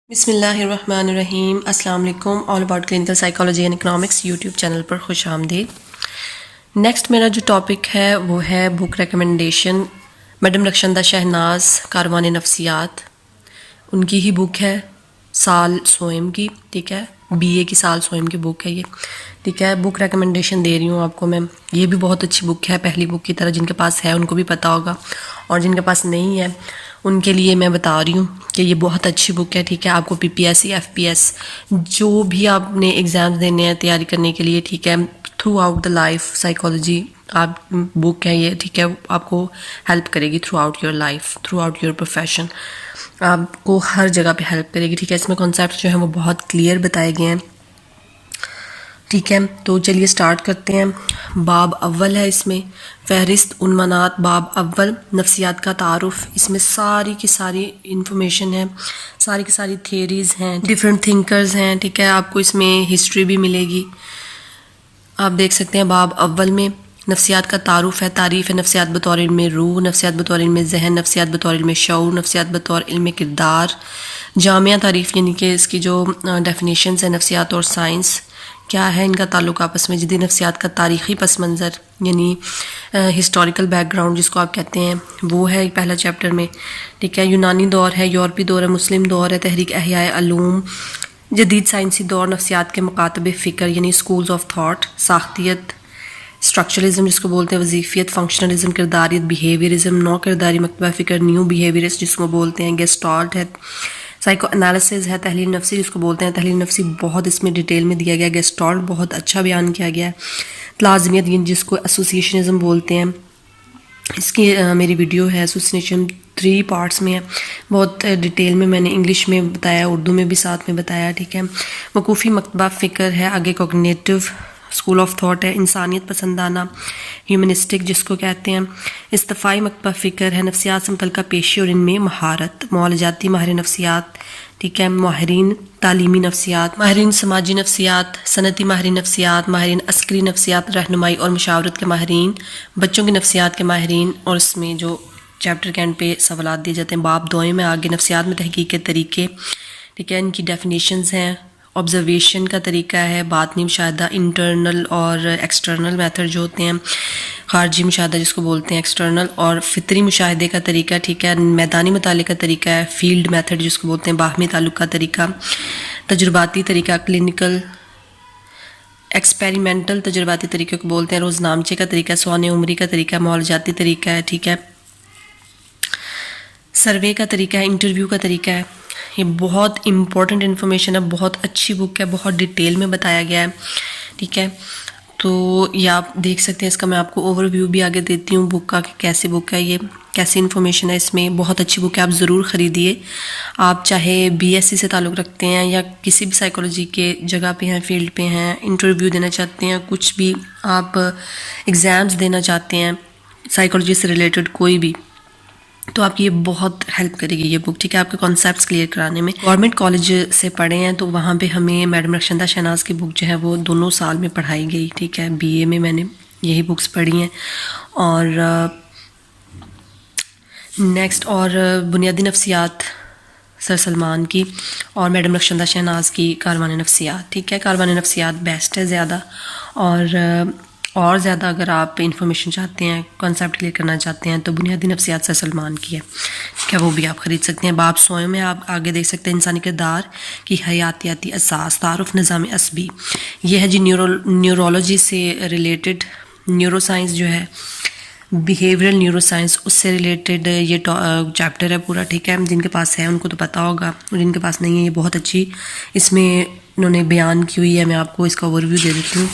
बिस्मिल्लाहिर्रहमानिर्रहीम अस्सलाम वालेकुम। All about clinical psychology and economics YouTube channel पर खुश आमदीद। नेक्स्ट मेरा जो टॉपिक है वो है book recommendation. Madam Rakhshanda Shahnaz Karwan Nafsiyat, उनकी ही बुक है साल सोएम की, ठीक है, बीए की साल सोएम की बुक है ये, ठीक है। बुक रिकमेंडेशन दे रही हूँ आपको मैं। ये भी बहुत अच्छी बुक है, पहली बुक की तरह। जिनके पास है उनको भी पता होगा, और जिनके पास नहीं है उनके लिए मैं बता रही हूँ कि ये बहुत अच्छी बुक है, ठीक है। आपको पीपीएससी एफपीएस जो भी आपने एग्ज़ाम्स देने हैं तैयारी करने के लिए, ठीक है, through out the life psychology आप बुक है ये, ठीक है। आपको हेल्प करेगी through out your life, through out your profession, आपको हर जगह पे हेल्प करेगी, ठीक है। इसमें कॉन्सेप्ट जो है वो बहुत क्लियर बताए गए हैं, ठीक है। तो चलिए स्टार्ट करते हैं। बाब अव्वल है इसमें, फहरिस्त उन्मानात बाब अव्वल, नफ्सियात का तारुफ। इसमें सारी की सारी इंफॉर्मेशन है, सारी की सारी थियरीज़ हैं, डिफरेंट थिंकर्स हैं, ठीक है। आपको इसमें हिस्ट्री भी मिलेगी। आप देख सकते हैं बाब अव्वल में नफ्सियात का तारुफ है, तारीफ़ है नफ्सियात बतौर इल्म रूह, नफ्सियात बतौर इल्म जहन, नफ्सियात बतौर इल्म शऊर, नफ्सियात बतौर इल्म किरदार। जामिया तारीफ़ यानी कि इसकी जो डेफिनेशंस है नफ्सियात और साइंस, क्या है इनका ताल्लुक आपस में। जदीद नफ्सियात का तारीख़ी पस मंज़र यानी हिस्टोरिकल बैकग्राउंड जिसको आप कहते हैं, वो है पहला चैप्टर में, ठीक है। यूनानी दौर है, यूरोपी दौर है, मुस्लिम दौर है, तहरीक अहयाए अलूम, जदीद साइंसी दौर, नफ्सियात के मुकातबे फ़िक्र यानी स्कूल्स ऑफ थाट, साख्तियत, स्ट्रक्चरलिज्म जिसको बोलते हैं, वजीफियत, फंक्शनलिज्म, किरदारियत, बिहेवियरिज्म, नौ किरदारी मकतबा फ़िक्र, न्यू बिहेवियरिस्ट जिसको बोलते हैं, गेस्टाल्ट है, साइको एनालिसिस है, तहलील नफ्सी जिसको बोलते हैं। तहलील नफ्सी बहुत इसमें डिटेल में दिया गया, गेस्टाल्ट बहुत अच्छा बयान किया गया है, लाजमियत जिसको एसोसिएशनिज्म बोलते हैं। इसकी मेरी वीडियो है एसोसिएशन 3 पार्ट्स में है, बहुत डिटेल में मैंने इंग्लिश में बताया, उर्दू में भी साथ में बताया, ठीक है। वकूफ़ी मकतबा फ़िक्र है, आगे कॉग्निटिव स्कूल ऑफ थॉट है, इंसानियत पसंदाना ह्यूमनिस्टिक जिसको कहते हैं। इस्तफ़ाई मकतबा फ़िक्र है, नफ्सियात से मुतल्लिक़ पेशी और इनमें महारत, मौलजाती माहिर नफ्सियात, ठीक है। माहिरीन तालीमी नफ्सियात, माहिरीन समाजी नफ्सियात, सनती माहिरीन नफ्सियात, माहिरीन अस्करी नफ्सियात, रहनुमाई और मशावरत के माहिरीन, बच्चों की नफ्सियात के माहिरीन। और इसमें जो चैप्टर के एंड पे सवालात दिए जाते हैं बाब दोए में आगे, नफ्सियात में तहकीक के तरीके, ठीक है, इनकी डेफिनेशंस हैं। ऑब्जर्वेशन का तरीका है, बातनी मुशाहदा, इंटरनल और एक्सटर्नल मेथड जो होते हैं, खारजी मुशाहदा जिसको बोलते हैं एक्सटर्नल, और फितरी मुशाहदे का तरीका, ठीक है। मैदानी मुताले का तरीका है, फील्ड मेथड जिसको बोलते हैं, बाहमी ताल्लुक का तरीका, तजुर्बाती तरीका, क्लिनिकल एक्सपेरिमेंटल तजुर्बाती तरीके को बोलते हैं, रोज़नामचे का तरीका, सौने उम्री का तरीका, मौलजाती तरीका है, ठीक है। सर्वे का तरीका है, इंटरव्यू का तरीका है। ये बहुत इंपॉर्टेंट इन्फॉर्मेशन है, बहुत अच्छी बुक है, बहुत डिटेल में बताया गया है, ठीक है। तो ये आप देख सकते हैं, इसका मैं आपको ओवरव्यू भी आगे देती हूँ बुक का कि कैसी बुक है ये, कैसी इन्फॉर्मेशन है इसमें। बहुत अच्छी बुक है, आप ज़रूर ख़रीदिए। आप चाहे बीएससी से ताल्लुक़ रखते हैं या किसी भी साइकोलॉजी के जगह पे हैं, फील्ड पे हैं, इंटरव्यू देना चाहते हैं, कुछ भी आप एग्ज़ाम्स देना चाहते हैं साइकोलॉजी से रिलेटेड कोई भी, तो आपकी ये बहुत हेल्प करेगी ये बुक, ठीक है, आपके कॉन्सेप्ट्स क्लियर कराने में। गवर्नमेंट कॉलेज से पढ़े हैं तो वहाँ पे हमें मैडम रक्षंदा शहनाज की बुक जो है वो दोनों साल में पढ़ाई गई, ठीक है। बीए में मैंने यही बुक्स पढ़ी हैं। और नेक्स्ट और बुनियादी नफ्सियात सर सलमान की, और मैडम रक्षंदा शहनाज की कारवान नफ्सियात, ठीक है। कारवान नफ्सियात बेस्ट है ज़्यादा, और ज़्यादा अगर आप इंफॉर्मेशन चाहते हैं, कॉन्सेप्ट क्लियर करना चाहते हैं, तो बुनियादी नफ्सियात सर सलमान की है, ठीक है, वो भी आप ख़रीद सकते हैं। बाब सोए में आप आगे देख सकते हैं इंसानी किरदार की हयातियाती असास, तारुफ निज़ाम असबी, ये है जी न्यूरोलॉजी से रिलेटेड, न्यूरो साइंस जो है, बिहेवियरल न्यूरो साइंस, उससे रिलेटेड ये चैप्टर है पूरा, ठीक है। जिनके पास है उनको तो पता होगा, और जिनके पास नहीं है ये बहुत अच्छी इसमें उन्होंने बयान की हुई है। मैं आपको इसका ओवरव्यू दे देती हूँ,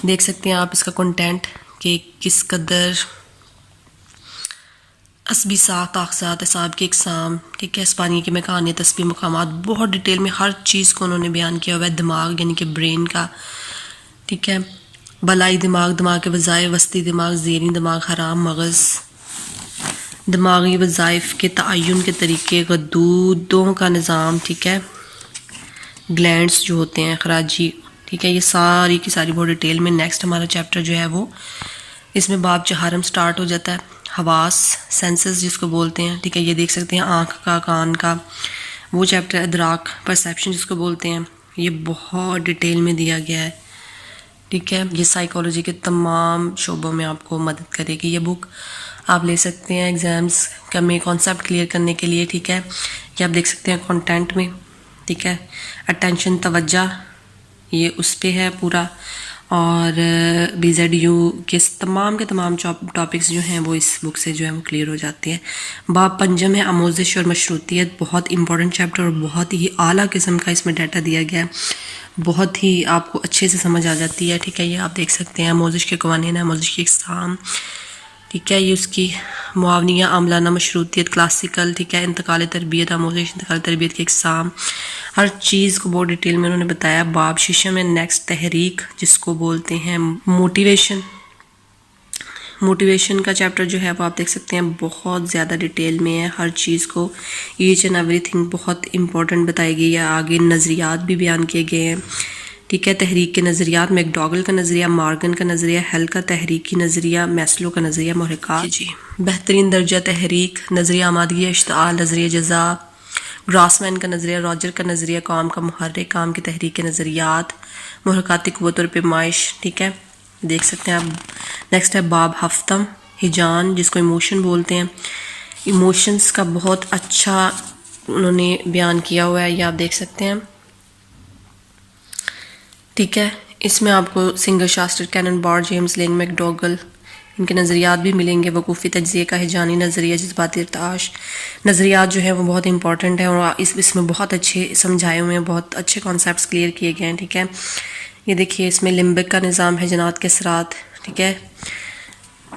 देख सकते हैं आप इसका कंटेंट कि किस कदर असबी साख्त अक़सात असाब के इकसाम, ठीक है, स्पानी के मकान तस्बी मकामात, बहुत डिटेल में हर चीज़ को उन्होंने बयान किया हुआ है। दिमाग यानी कि ब्रेन का, ठीक है, बलाई दिमाग, दिमाग के वज़ाइफ, वस्ती दिमाग, ज़ेनी दिमाग, हराम मगज़, दिमागी वज़ाइफ के तयन के तरीके, गद्दूदों का निज़ाम, ठीक है, ग्लैंड्स जो होते हैं खराजी, ठीक है, ये सारी की सारी बहुत डिटेल में। नेक्स्ट हमारा चैप्टर जो है वो इसमें बाब चहारम स्टार्ट हो जाता है, हवास सेंसेस जिसको बोलते हैं, ठीक है। ये देख सकते हैं आँख का, कान का, वो चैप्टर अदराक परसेप्शन जिसको बोलते हैं, ये बहुत डिटेल में दिया गया है, ठीक है। ये साइकोलॉजी के तमाम शोबों में आपको मदद करेगी ये बुक। आप ले सकते हैं एग्ज़ाम्स का में कॉन्सेप्ट क्लियर करने के लिए, ठीक है। ये आप देख सकते हैं कंटेंट में, ठीक है। अटेंशन तवज्जा ये उस पे है पूरा, और BZU के तमाम टॉपिक्स जो हैं वो इस बुक से जो है वो क्लियर हो जाते हैं। बाब पंजम है आमोजिश और मशरूतियत, बहुत इंपॉर्टेंट चैप्टर और बहुत ही आला किस्म का इसमें डाटा दिया गया है, बहुत ही आपको अच्छे से समझ आ जाती है, ठीक है। ये आप देख सकते हैं आमोजिश के कवानीन, आमोजिश की इक़साम, ठीक है। ये उसकी मुआवनिया, आमलाना, मशरूतियत, क्लासिकल, ठीक है, इंतकाल तरबियत, आमोजिश, इंतकाल तरबियत के इक़साम, हर चीज़ को बहुत डिटेल में उन्होंने बताया। बाब शीशम में नेक्स्ट तहरीक जिसको बोलते हैं मोटिवेशन का चैप्टर जो है वो आप देख सकते हैं बहुत ज़्यादा डिटेल में है, हर चीज़ को ईच एंड एवरीथिंग बहुत इंपॉर्टेंट बताई गई है। आगे नज़रियात भी बयान किए गए हैं, ठीक है। तहरीक के नज़रियात, मैकडॉगल का नज़रिया, मॉर्गन का नज़रिया, हेल का तहरीकी नज़रिया, मैस्लो का नज़रिया, महरक़ात जी, बेहतरीन दर्जा तहरीक, नज़रिया आमादगी, इश्तिआल, नज़रिया जज़ा, ग्रासमैन का नज़रिया, रॉजर का नज़रिया, काम का मुहर्रिक, काम की तहरीक के नज़रियात, महरक़ाती क़ुव्वत और पैमाइश, ठीक है, देख सकते हैं आप। नेक्स्ट है बाब हफ्तम हिजान जिसको इमोशन बोलते हैं, इमोशंस का बहुत अच्छा उन्होंने बयान किया हुआ है, ये आप देख सकते हैं, ठीक है। इसमें आपको सिंगर शास्त्र, कैनन बार, जेम्स लेंग, मैकडॉगल, इनके नज़रियात भी मिलेंगे। वकूफ़ी तज्ज़िये का हिजानी नज़रिया, जज्बाती इर्ताश नज़रियात जो है वो बहुत इंपॉर्टेंट है और इसमें बहुत अच्छे समझाए हुए हैं, बहुत अच्छे कॉन्सेप्ट्स क्लियर किए गए हैं, ठीक है। ये देखिए इसमें लिम्बिक का निज़ाम है, जनात के असरात, ठीक है,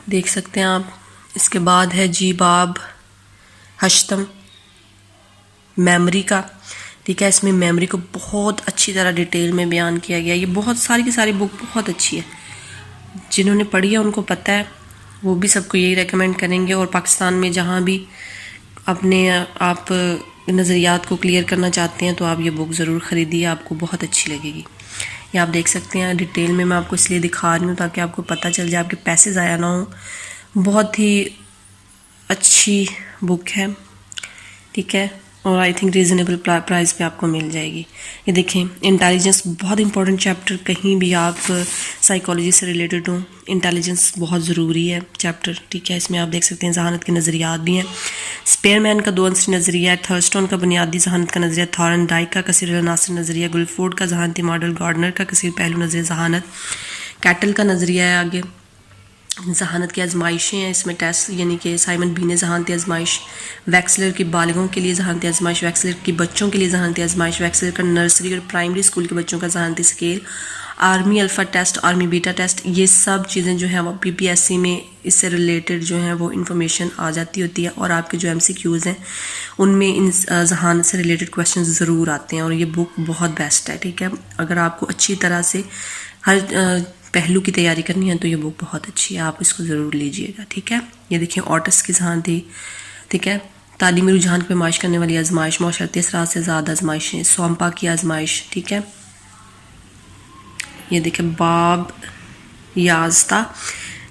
देख सकते हैं आप। इसके बाद है जी बाब हश्तम मेमोरी का, ठीक है। इसमें मेमोरी को बहुत अच्छी तरह डिटेल में बयान किया गया। ये बहुत सारी की सारी बुक बहुत अच्छी है, जिन्होंने पढ़ी है उनको पता है, वो भी सबको यही रेकमेंड करेंगे। और पाकिस्तान में जहाँ भी अपने आप नज़रियात को क्लियर करना चाहते हैं तो आप ये बुक ज़रूर ख़रीदिए, आपको बहुत अच्छी लगेगी। ये आप देख सकते हैं डिटेल में, मैं आपको इसलिए दिखा रही हूँ ताकि आपको पता चल जाए, आपके पैसे ज़ाया ना हो। बहुत ही अच्छी बुक है, ठीक है, और आई थिंक रीज़नेबल प्राइस पे आपको मिल जाएगी। ये देखें इंटेलिजेंस, बहुत इंपॉर्टेंट चैप्टर, कहीं भी आप साइकोलॉजी से रिलेटेड हो, इंटेलिजेंस बहुत ज़रूरी है चैप्टर, ठीक है। इसमें आप देख सकते हैं जहानत के नज़रियात भी हैं। स्पेयरमैन का 2 अंशी नज़रिया है, थर्स्टन का बुनियादी जहानत का नज़रिया, थॉरन डाइक का कसीर अनासर नज़रिया, गुलफोर्ड का जहानती मॉडल, गार्डनर का कसीर पहलू नज़रिया जहानत, कैटल का नज़रिया है। आगे जहानत की आजमाइशें हैं इसमें, टेस्ट यानी कि साइमन बी ने जहानती आजमाइश, वैक्सलर की बालिगों के लिए जहानती आजमाइश, वैक्सलर की बच्चों के लिए जहानती आजमाइश, वैक्सलर का नर्सरी और प्राइमरी स्कूल के बच्चों का जहानती scale, army alpha test, army beta test, ये सब चीज़ें जो हैं वो PPSC में इससे रिलेटेड जो हैं वो इन्फॉर्मेशन आ जाती होती है। और आपके जो MCQs हैं उनमें इन जहानत से रिलेटेड क्वेश्चन ज़रूर आते हैं और ये बुक बहुत बेस्ट है, ठीक है। अगर आपको अच्छी तरह से हर पहलू की तैयारी करनी है तो ये बुक बहुत अच्छी है, आप इसको ज़रूर लीजिएगा, ठीक है। ये देखिए ऑटिस की जहानती, ठीक है, तालीमी रुझान पर आजमाइश करने वाली आजमाइश, मौशरती असरात से ज़्यादा आजमाइशें, सोम्पा की आजमाइश, ठीक है। ये देखिए बाब याज़ता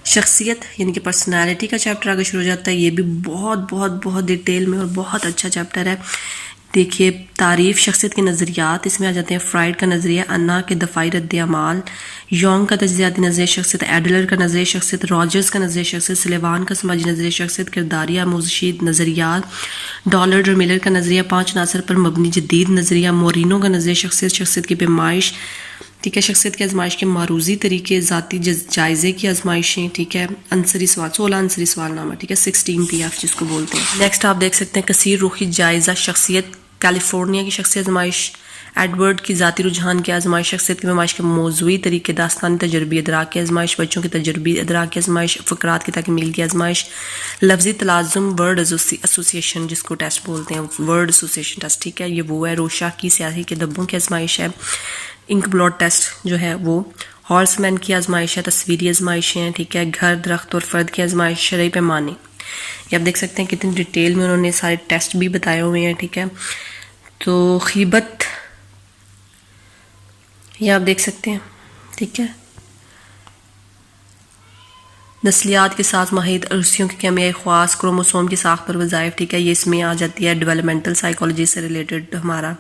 शख्सियत यानी कि पर्सनालिटी का चैप्टर आगे शुरू हो जाता है। ये भी बहुत बहुत बहुत डिटेल में और बहुत अच्छा चैप्टर है। देखिए तारीफ़ शख्सियत के नज़रियात, इसमें आ जाते हैं फ्राइड का नज़रिया, अन्ना के दफ़ाई रद्द अमाल, योंग का तज्ज़ियाती नज़रिया शख्सियत, एडलर का नज़रिया शख्सियत, रॉजर्स का नज़रिया शख्सियत, सलेवान का समाजी नज़रिया शख्सियत, किरदारिया मोज़शीद नज़रियात, डॉलर और मिलर का नज़रिया, 5 अनासर पर मबनी जदीद नज़रिया, मोरिनो का नज़रिया शख्सियत, शख्सियत की पैमाइश, ठीक है, शख्सियत की आजमाइश के मारूजी तरीके, ज़ाती जायज़े की आजमाइशें, ठीक है, अंसरी सवाल, 16 अंसरी सवालनामा, ठीक है, 16 PF जिसको बोलते हैं। नेक्स्ट आप देख सकते हैं कसीर रुखी जायज़ा शख्सियत, कैलिफोर्निया की शख्सियत आजमाइश, एडवर्ड की ज़ाती रुझान की आजमाइश, शख्सियत की आजमाइश के मौजूई तरीके, दास्तानी तजर्बी अदराक की आजमाइश, बच्चों की तजर्बी अदराक की आजमाइश, फ़करात की तकमील की आजमाइश, लफ्ज़ी तलाज़ुम वर्ड एसोसिएशन जिसको टेस्ट बोलते हैं, वर्ड एसोसिएशन टेस्ट, ठीक है, ये वो है। रोशा की स्याही के धब्बों की आजमाइश है। इंक ब्लॉट टेस्ट जो है वो, हॉर्समैन की आजमाइश है, तस्वीरी आजमाइशें हैं, ठीक है, घर दरख्त और फ़र्द की आजमाइश, शरई पैमाने, ये आप देख सकते हैं कितनी डिटेल में उन्होंने सारे टेस्ट भी बताए हुए हैं, ठीक है। तो खीबत ये आप देख सकते हैं, ठीक है। नस्लियात के साथ माहिर अरसियों की केमियाई ख़वास, क्रोमोसोम की साख्त और वज़ाइफ, ठीक है, ये इसमें आ जाती है। डेवलपमेंटल साइकोलॉजी से रिलेटेड हमारा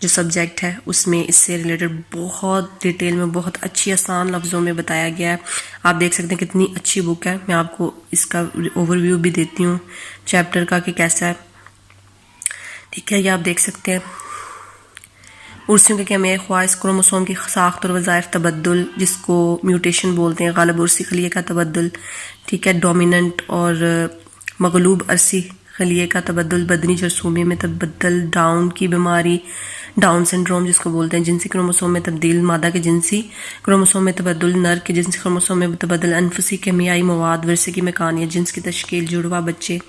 जो सब्जेक्ट है उसमें इससे रिलेटेड बहुत डिटेल में, बहुत अच्छी आसान लफ्ज़ों में बताया गया है। आप देख सकते हैं कितनी अच्छी बुक है। मैं आपको इसका ओवरव्यू भी देती हूँ चैप्टर का कि कैसा है, ठीक है। ये आप देख सकते हैं उर्सियों के केमियाई ख़वास, क्रोमोसोम की साख्त और वज़ाइफ, तबद्दुल जिसको म्यूटेशन बोलते हैं, गालिब उर्सी खलिए का तबद्दुल, ठीक है, डोमिनेंट और मगलूब अरसी खलिए का तबद्दुल, बदनी जरसूमे में तबद्दुल, डाउन की बीमारी, डाउन सिंड्रोम जिसको बोलते हैं, जिनसी क्रोमोसोम में तब्दील, मादा के जिनसी क्रोमोसोम में तबद्दुल, नर के जिनसी क्रोमोसोम में तबद्दुल, अनफसी केमियाई मवाद, विरसे की मकानियत, जिन्स की तश्कील, जुड़वा बच्चे,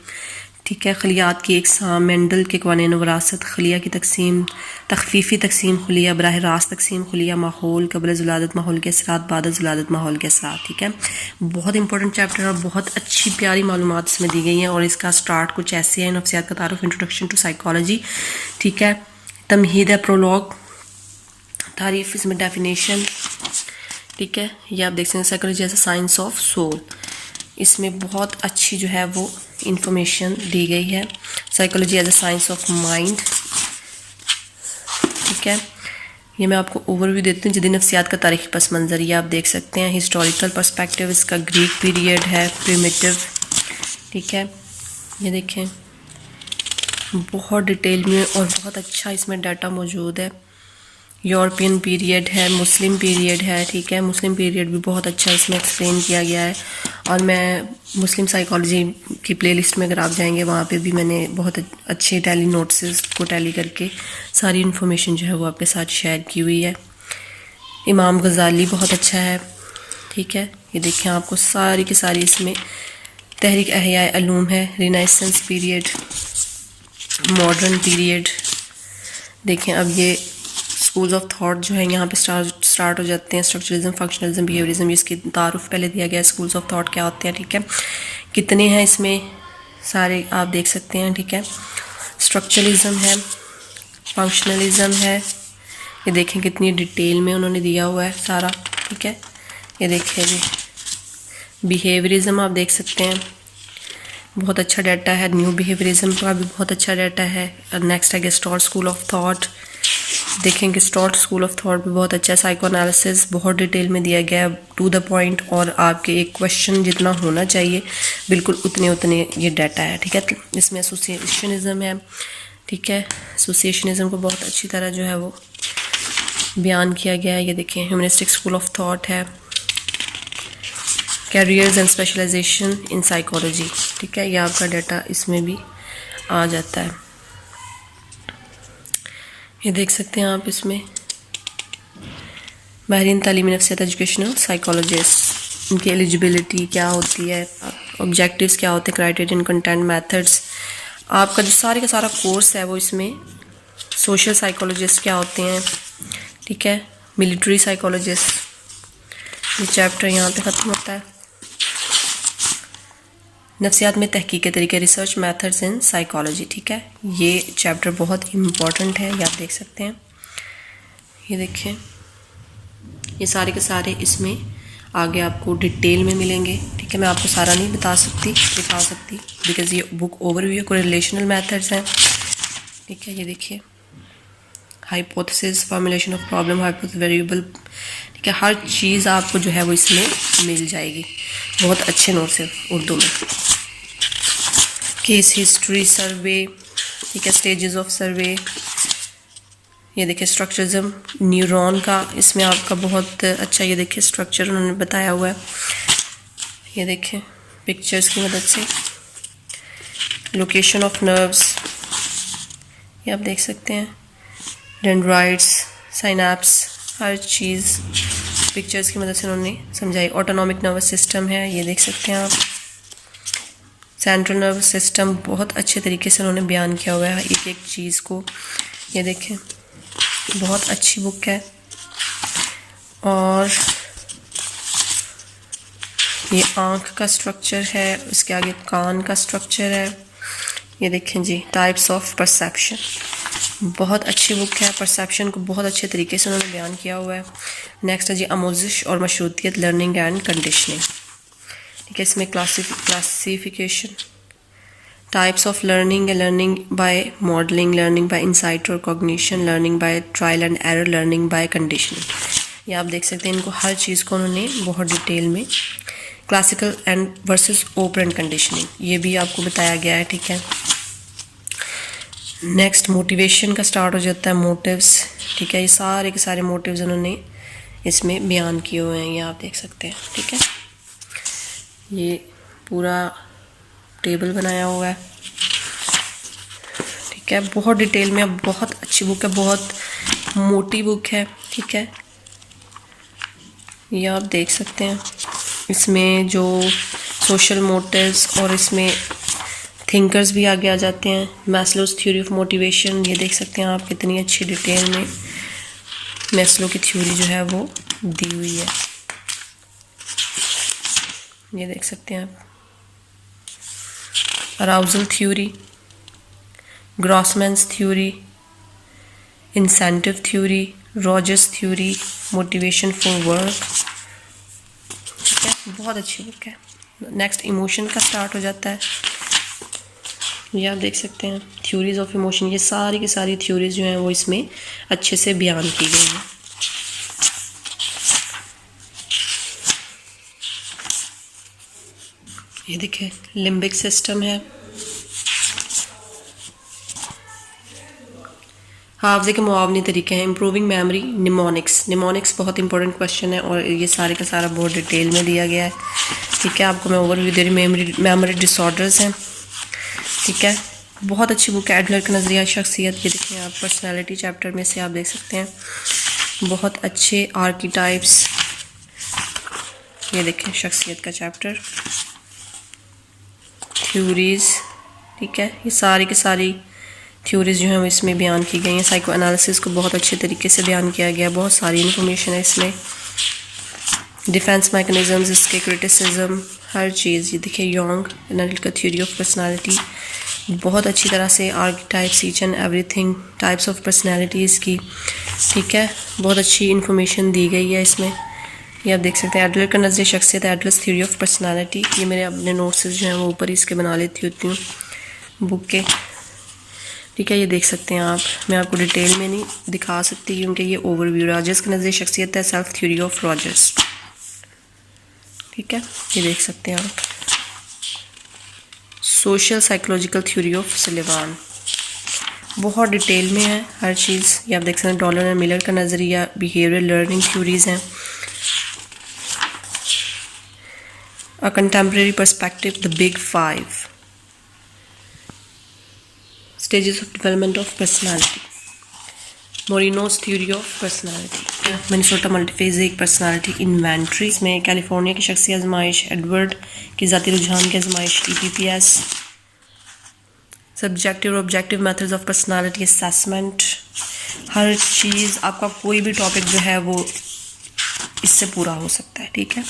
ठीक है, खलियात की इकसाम, मेंडल के क़वानीन वरासत, खलिया की तकसीम, तखफीफी तकसीम खलिया, बराह रास्त तकसीम खलिया, माहौल कबल ज़ुलादत, माहौल के असरात, बाद ज़ुलादत, माहौल के असरात, ठीक है। बहुत इंपॉर्टेंट चैप्टर और बहुत अच्छी प्यारी मालूमात इसमें दी गई हैं। और इसका स्टार्ट कुछ ऐसे है, नफ्सियात का तारुफ, इंट्रोडक्शन टू साइकोलॉजी, ठीक है, तमहीद है, प्रोलॉग, तारीफ, इसमें डेफिनेशन, ठीक है। ये आप देख सकते हैं psychology as a science of soul, इसमें बहुत अच्छी जो है वो इंफॉर्मेशन दी गई है। Psychology as a science of mind, ठीक है। ये मैं आपको ओवरव्यू देती हूँ। जदीद नफ्सियात का तारीखी पस मंज़र, ये आप देख सकते हैं। हिस्टोरिकल पर्सपेक्टिव, इसका ग्रीक पीरियड है, प्रिमिटिव, ठीक है। ये देखें बहुत डिटेल में और बहुत अच्छा इसमें डाटा मौजूद है। यूरोपियन पीरियड है, मुस्लिम पीरियड है, ठीक है। मुस्लिम पीरियड भी बहुत अच्छा इसमें एक्सप्लेन किया गया है। और मैं मुस्लिम साइकोलॉजी की प्लेलिस्ट में अगर आप जाएंगे वहाँ पे भी मैंने बहुत अच्छे टैली नोट्स को टैली करके सारी इन्फॉर्मेशन जो है वो आपके साथ शेयर की हुई है। इमाम गज़ाली बहुत अच्छा है, ठीक है। ये देखें आपको सारी की सारी इसमें तहरीक अहयाए अलूम है, रिनाइसेंस पीरियड, मॉडर्न पीरियड। देखें अब ये स्कूल्स ऑफ थॉट जो है यहाँ पे स्टार्ट हो जाते हैं। स्ट्रक्चरलिज्म, फंक्शनलिज्म, बिहेवियरिज्म, इसकी तारुफ पहले दिया गया है। स्कूल्स ऑफ थॉट क्या होते हैं, ठीक है, कितने हैं इसमें सारे आप देख सकते हैं, ठीक है। स्ट्रक्चरलिज्म है, फंक्शनलिज्म है, ये देखें कितनी डिटेल में उन्होंने दिया हुआ है सारा, ठीक है। ये देखें जी बिहेवियरिज्म आप देख सकते हैं, बहुत अच्छा डाटा है। न्यू बिहेवियरिज्म का भी बहुत अच्छा डाटा है। नेक्स्ट है गेस्टॉल्ट स्कूल ऑफ थॉट, देखें गेस्टॉल्ट स्कूल ऑफ थॉट भी बहुत अच्छा है। साइको एनालिसिस बहुत डिटेल में दिया गया है, टू द पॉइंट, और आपके एक क्वेश्चन जितना होना चाहिए बिल्कुल उतने ये डाटा है, ठीक है। इसमें एसोसिएशनिज्म है, ठीक है। एसोसिएशनिज्म को बहुत अच्छी तरह जो है वो बयान किया गया है। ये देखें ह्यूमनिस्टिक स्कूल ऑफ थॉट है, careers and specialisation in psychology, ठीक है। ये आपका डाटा इसमें भी आ जाता है। ये देख सकते हैं आप इसमें माहिरीन तालीमी नफ्सियात एजुकेशनल साइकोलॉजिस्ट, उनकी एलिजिबिलिटी क्या होती है, ऑब्जेक्टिव्स क्या होते हैं, क्राइटेरियन, कंटेंट, मेथड्स, आपका जो सारे का सारा कोर्स है वो इसमें। सोशल साइकोलॉजिस्ट क्या होते हैं, ठीक है, मिलिट्री साइकोलॉजिस्ट, ये चैप्टर यहाँ पे ख़त्म होता है। नफ्सियात में तहकीक के तरीके, रिसर्च मेथड्स इन साइकोलॉजी, ठीक है। ये चैप्टर बहुत इम्पॉर्टेंट है, ये आप देख सकते हैं। ये देखें ये सारे के सारे इसमें आगे आपको डिटेल में मिलेंगे, ठीक है। मैं आपको सारा नहीं दिखा सकती बिकॉज ये बुक ओवरव्यू को रिलेशनल मेथड्स हैं, ठीक है। ये देखिए hypothesis, formulation of problem, hypothesis, variable, ठीक है। हर चीज़ आपको जो है वो इसमें मिल जाएगी बहुत अच्छे नोट से उर्दू में। केस हिस्ट्री, सर्वे, ठीक है, स्टेजेस ऑफ सर्वे। ये देखिए स्ट्रक्चरिज्म न्यूरॉन का, इसमें आपका बहुत अच्छा ये देखिए स्ट्रक्चर उन्होंने बताया हुआ है। ये देखें पिक्चर्स की मदद से लोकेशन ऑफ नर्व्स, ये आप देख सकते हैं, डेंड्राइट्स, साइनैप्स, हर चीज़ पिक्चर्स की मदद से उन्होंने समझाई। ऑटोनॉमिक नर्वस सिस्टम है, ये देख सकते हैं आप। सेंट्रल नर्वस सिस्टम बहुत अच्छे तरीके से उन्होंने बयान किया हुआ है एक एक चीज़ को। ये देखें बहुत अच्छी बुक है। और ये आँख का स्ट्रक्चर है, उसके आगे कान का स्ट्रक्चर है। ये देखें जी टाइप्स ऑफ परसेप्शन, बहुत अच्छी बुक है। परसेप्शन को बहुत अच्छे तरीके से उन्होंने बयान किया हुआ है। नेक्स्ट है जी आमोजिश और मशरूतियत, लर्निंग एंड कंडीशनिंग, ठीक है। इसमें classification, types of learning, learning by modelling, learning by insight और cognition, learning by trial and error, learning by conditioning. ये आप देख सकते हैं, इनको हर चीज़ को उन्होंने बहुत डिटेल में, classical and versus operant conditioning ये भी आपको बताया गया है। ठीक है। नेक्स्ट मोटिवेशन का स्टार्ट हो जाता है, मोटिव्स। ठीक है। ये सारे के सारे मोटिव्स उन्होंने इसमें बयान किए हुए हैं, ये आप देख सकते हैं। ठीक है। ये पूरा टेबल बनाया हुआ है। ठीक है। बहुत डिटेल में, अब बहुत अच्छी बुक है, बहुत मोटी बुक है। ठीक है। ये आप देख सकते हैं, इसमें जो सोशल मोटिव्स और इसमें थिंकर्स भी आगे आ जाते हैं। मैस्लोस थ्योरी ऑफ मोटिवेशन, ये देख सकते हैं आप, कितनी अच्छी डिटेल में मैस्लो की थ्योरी जो है वो दी हुई है। ये देख सकते हैं आप। Arousal theory, Grossman's theory, incentive theory, Rogers theory, motivation for work. ठीक है। बहुत अच्छी बुक है। नेक्स्ट इमोशन का स्टार्ट हो जाता है। ये आप देख सकते हैं, थ्योरीज ऑफ इमोशन, ये सारी की सारी थ्योरीज जो हैं वो इसमें अच्छे से बयान की गई हैं। ये देखिए, लिम्बिक सिस्टम है। हाफजे के मुआवनी तरीके हैं, इम्प्रूविंग मेमोरी, निमोनिक्स। निमोनिक्स बहुत इंपॉर्टेंट क्वेश्चन है और ये सारे का सारा बहुत डिटेल में दिया गया है। ठीक है। आपको मैं ओवरव्यू दे रही, मेमोरी डिसऑर्डर्स हैं। ठीक है। बहुत अच्छी बुक है, एडलर का नज़रिया शख्सियत। ये देखिए आप, पर्सनैलिटी चैप्टर में से आप देख सकते हैं, बहुत अच्छे आर्कीटाइप्स। ये देखें शख्सियत का चैप्टर, थ्योरीज। ठीक है। ये सारी की सारी थ्योरीज जो हैं वो इसमें बयान की गई हैं। साइको एनालिसिस को बहुत अच्छे तरीके से बयान किया गया, बहुत सारी इन्फॉर्मेशन है इसमें। डिफेंस मैकेनिज़म्स, इसके क्रिटिसिज्म, हर चीज़। ये देखिए Jung analytical theory of personality, बहुत अच्छी तरह से archetypes, each and everything, types of personalities की। ठीक है। बहुत अच्छी इन्फॉर्मेशन दी गई है इसमें। ये आप देख सकते हैं, एडलर का नज़रिया शख्सियत, एडलर्स थ्योरी ऑफ पर्सनालिटी। ये मेरे अपने नोट्स जो हैं वो ऊपर इसके बना लेती होती हूँ बुक के। ठीक है। ये देख सकते हैं आप, मैं आपको डिटेल में नहीं दिखा सकती क्योंकि ये ओवरव्यू। रॉजर्स का नज़रिया शख्सियत है, सेल्फ थ्योरी ऑफ रॉजर्स। ठीक है। ये देख सकते हैं आप, सोशल साइकोलॉजिकल थ्योरी ऑफ सलिवान, बहुत डिटेल में है हर चीज़। ये आप देख सकते हैं, डॉलर एंड मिलर का नज़रिया, बिहेवियर लर्निंग थ्योरीज़ हैं। A contemporary perspective, the big five stages of development of personality, Moreno's theory of personality, Minnesota multiphasic personality inventory, इसमें कैलिफोर्निया की शख्सी आजमाइश, एडवर्ड की ज़ाती रुझान की आजमाइश, EPPS, सब्जेक्टिव और objective methods of personality assessment. हर चीज़, आपका कोई भी टॉपिक जो है वो इससे पूरा हो सकता है। ठीक है।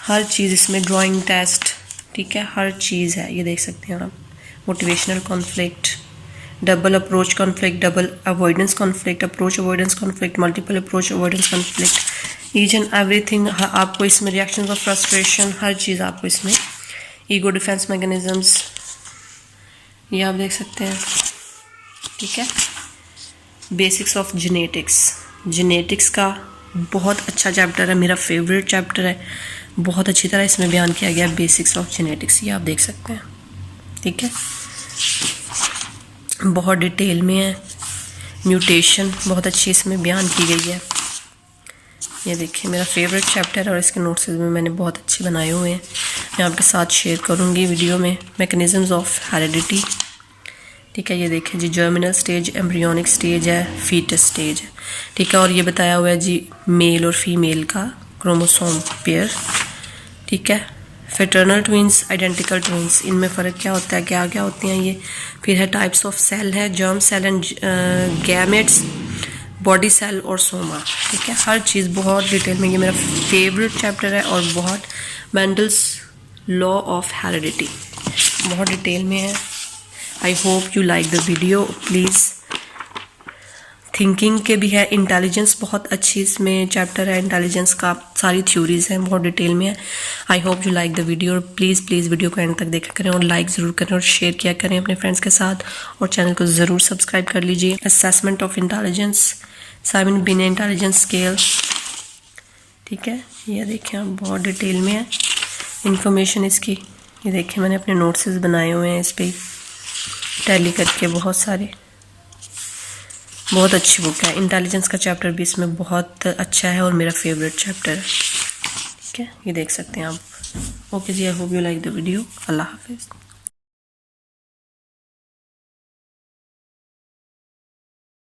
हर चीज़ इसमें, ड्राइंग टेस्ट। ठीक है। हर चीज़ है, ये देख सकते हैं आप। Motivational conflict, double approach conflict, double avoidance conflict, approach avoidance conflict, multiple approach avoidance conflict, each and everything आपको इसमें, रिएक्शंस ऑफ फ्रस्ट्रेशन, हर चीज़ आपको इसमें, ईगो डिफेंस मैकेनिज्म्स, ये आप देख सकते हैं। ठीक है। बेसिक्स ऑफ जेनेटिक्स, जेनेटिक्स का बहुत अच्छा चैप्टर है, मेरा फेवरेट चैप्टर है। बहुत अच्छी तरह इसमें बयान किया गया बेसिक्स ऑफ जेनेटिक्स, ये आप देख सकते हैं। ठीक है। बहुत डिटेल में है। म्यूटेशन बहुत अच्छी इसमें बयान की गई है। ये देखिए मेरा फेवरेट चैप्टर है और इसके नोट्स में मैंने बहुत अच्छे बनाए हुए हैं, मैं आपके साथ शेयर करूँगी वीडियो में। Mechanisms of heredity. ठीक है। ये देखें जी, जर्मिनल स्टेज, एम्ब्रियोनिक स्टेज है, फीटस स्टेज है। ठीक है। और ये बताया हुआ है जी मेल और फीमेल का क्रोमोसोम पेयर। ठीक है। फेटर्नल ट्विंस, आइडेंटिकल ट्विंस, इनमें फ़र्क क्या होता है, क्या क्या होती हैं ये। फिर है टाइप्स ऑफ सेल है, germ cell and gametes, body cell और सोमा। ठीक है। हर चीज़ बहुत डिटेल में, ये मेरा फेवरेट चैप्टर है और बहुत, मेंडल्स लॉ ऑफ हेरिडिटी, बहुत डिटेल में है। आई hope you like the video, please thinking के भी है, इंटेलिजेंस बहुत अच्छी इसमें चैप्टर है इंटेलिजेंस का, सारी थ्योरीज हैं, बहुत डिटेल में है। आई hope you like the video, और प्लीज़ वीडियो को एंड तक देखा करें और लाइक ज़रूर करें और शेयर किया करें अपने फ्रेंड्स के साथ, और चैनल को ज़रूर सब्सक्राइब कर लीजिए। Assessment of intelligence, Simon beneath intelligence scale, ठीक है, ये देखिए आप बहुत डिटेल में है इंफॉर्मेशन इसकी। ये देखिए मैंने अपने नोट्स बनाए हुए हैं इस पर टैली करके, बहुत सारे, बहुत अच्छी बुक है। इंटेलिजेंस का चैप्टर भी इसमें बहुत अच्छा है और मेरा फेवरेट चैप्टर है, ठीक है, ये देख सकते हैं आप। ओके जी, I hope you like the video. अल्लाह हाफिज़।